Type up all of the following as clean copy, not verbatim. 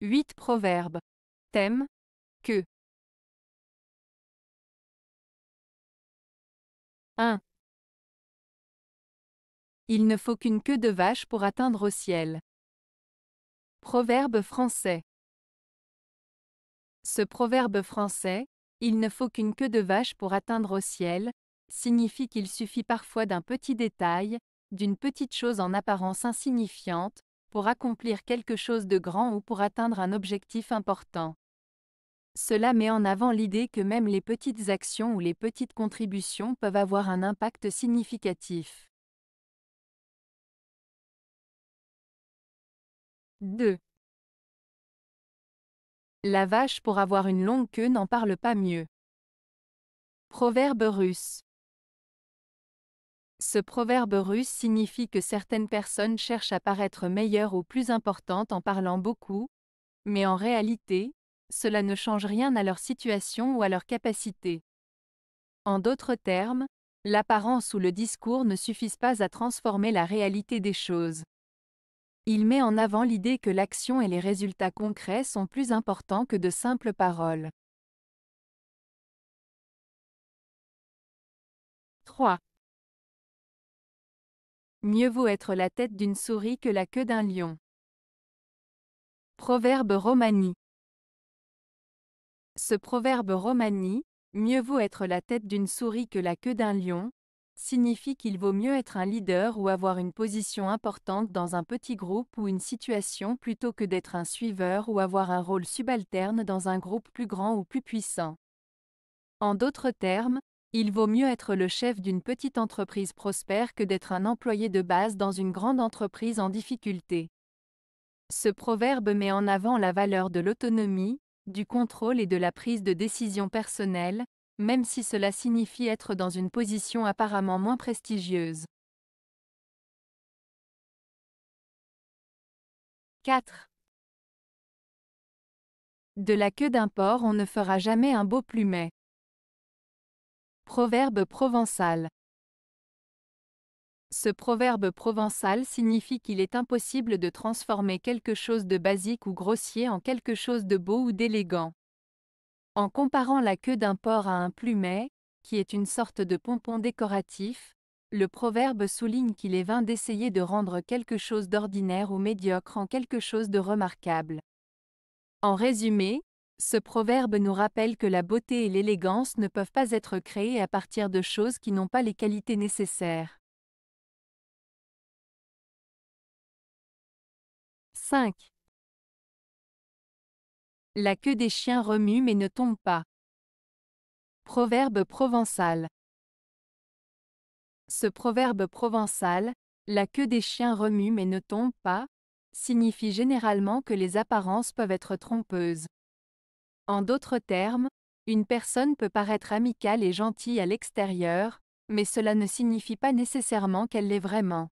8 proverbes. Thème. Que. 1. Il ne faut qu'une queue de vache pour atteindre au ciel. Proverbe français. Ce proverbe français, il ne faut qu'une queue de vache pour atteindre au ciel, signifie qu'il suffit parfois d'un petit détail, d'une petite chose en apparence insignifiante, pour accomplir quelque chose de grand ou pour atteindre un objectif important. Cela met en avant l'idée que même les petites actions ou les petites contributions peuvent avoir un impact significatif. 2. La vache pour avoir une longue queue n'en parle pas mieux. Proverbe russe. Ce proverbe russe signifie que certaines personnes cherchent à paraître meilleures ou plus importantes en parlant beaucoup, mais en réalité, cela ne change rien à leur situation ou à leur capacité. En d'autres termes, l'apparence ou le discours ne suffisent pas à transformer la réalité des choses. Il met en avant l'idée que l'action et les résultats concrets sont plus importants que de simples paroles. 3. Mieux vaut être la tête d'une souris que la queue d'un lion. Proverbe romani. Ce proverbe romani, mieux vaut être la tête d'une souris que la queue d'un lion, signifie qu'il vaut mieux être un leader ou avoir une position importante dans un petit groupe ou une situation plutôt que d'être un suiveur ou avoir un rôle subalterne dans un groupe plus grand ou plus puissant. En d'autres termes, il vaut mieux être le chef d'une petite entreprise prospère que d'être un employé de base dans une grande entreprise en difficulté. Ce proverbe met en avant la valeur de l'autonomie, du contrôle et de la prise de décision personnelle, même si cela signifie être dans une position apparemment moins prestigieuse. 4. De la queue d'un porc on ne fera jamais un beau plumet. Proverbe provençal. Ce proverbe provençal signifie qu'il est impossible de transformer quelque chose de basique ou grossier en quelque chose de beau ou d'élégant. En comparant la queue d'un porc à un plumet, qui est une sorte de pompon décoratif, le proverbe souligne qu'il est vain d'essayer de rendre quelque chose d'ordinaire ou médiocre en quelque chose de remarquable. En résumé, ce proverbe nous rappelle que la beauté et l'élégance ne peuvent pas être créées à partir de choses qui n'ont pas les qualités nécessaires. 5. La queue des chiens remue mais ne tombe pas. Proverbe provençal. Ce proverbe provençal, la queue des chiens remue mais ne tombe pas, signifie généralement que les apparences peuvent être trompeuses. En d'autres termes, une personne peut paraître amicale et gentille à l'extérieur, mais cela ne signifie pas nécessairement qu'elle l'est vraiment.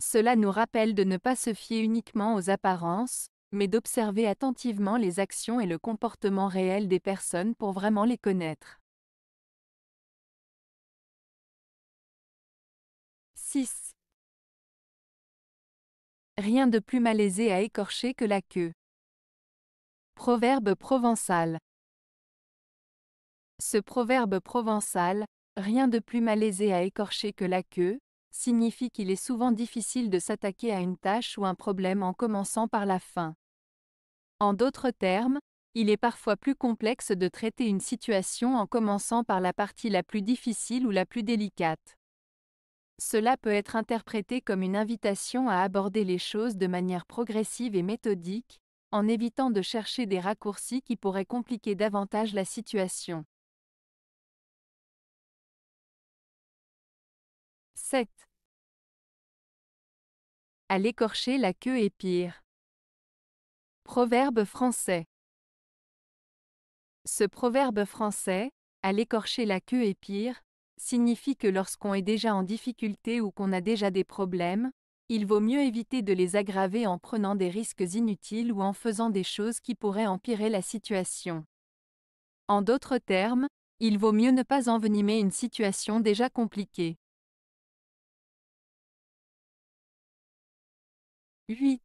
Cela nous rappelle de ne pas se fier uniquement aux apparences, mais d'observer attentivement les actions et le comportement réel des personnes pour vraiment les connaître. 6. Rien de plus malaisé à écorcher que la queue. Proverbe provençal. Ce proverbe provençal, rien de plus malaisé à écorcher que la queue, signifie qu'il est souvent difficile de s'attaquer à une tâche ou un problème en commençant par la fin. En d'autres termes, il est parfois plus complexe de traiter une situation en commençant par la partie la plus difficile ou la plus délicate. Cela peut être interprété comme une invitation à aborder les choses de manière progressive et méthodique, en évitant de chercher des raccourcis qui pourraient compliquer davantage la situation. 7. À l'écorcher la queue est pire. Proverbe français. Ce proverbe français, à l'écorcher la queue est pire, signifie que lorsqu'on est déjà en difficulté ou qu'on a déjà des problèmes, il vaut mieux éviter de les aggraver en prenant des risques inutiles ou en faisant des choses qui pourraient empirer la situation. En d'autres termes, il vaut mieux ne pas envenimer une situation déjà compliquée. 8.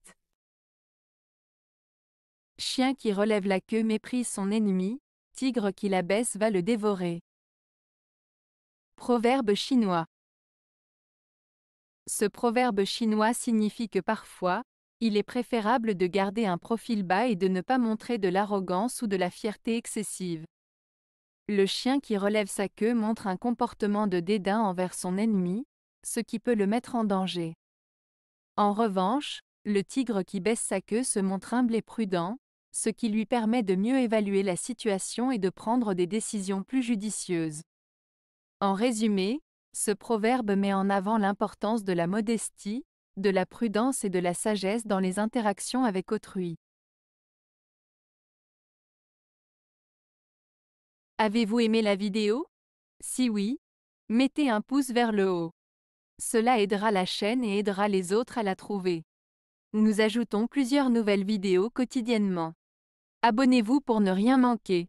Chien qui relève la queue méprise son ennemi, tigre qui la baisse va le dévorer. Proverbe chinois. Ce proverbe chinois signifie que parfois, il est préférable de garder un profil bas et de ne pas montrer de l'arrogance ou de la fierté excessive. Le chien qui relève sa queue montre un comportement de dédain envers son ennemi, ce qui peut le mettre en danger. En revanche, le tigre qui baisse sa queue se montre humble et prudent, ce qui lui permet de mieux évaluer la situation et de prendre des décisions plus judicieuses. En résumé, ce proverbe met en avant l'importance de la modestie, de la prudence et de la sagesse dans les interactions avec autrui. Avez-vous aimé la vidéo? Si oui, mettez un pouce vers le haut. Cela aidera la chaîne et aidera les autres à la trouver. Nous ajoutons plusieurs nouvelles vidéos quotidiennement. Abonnez-vous pour ne rien manquer.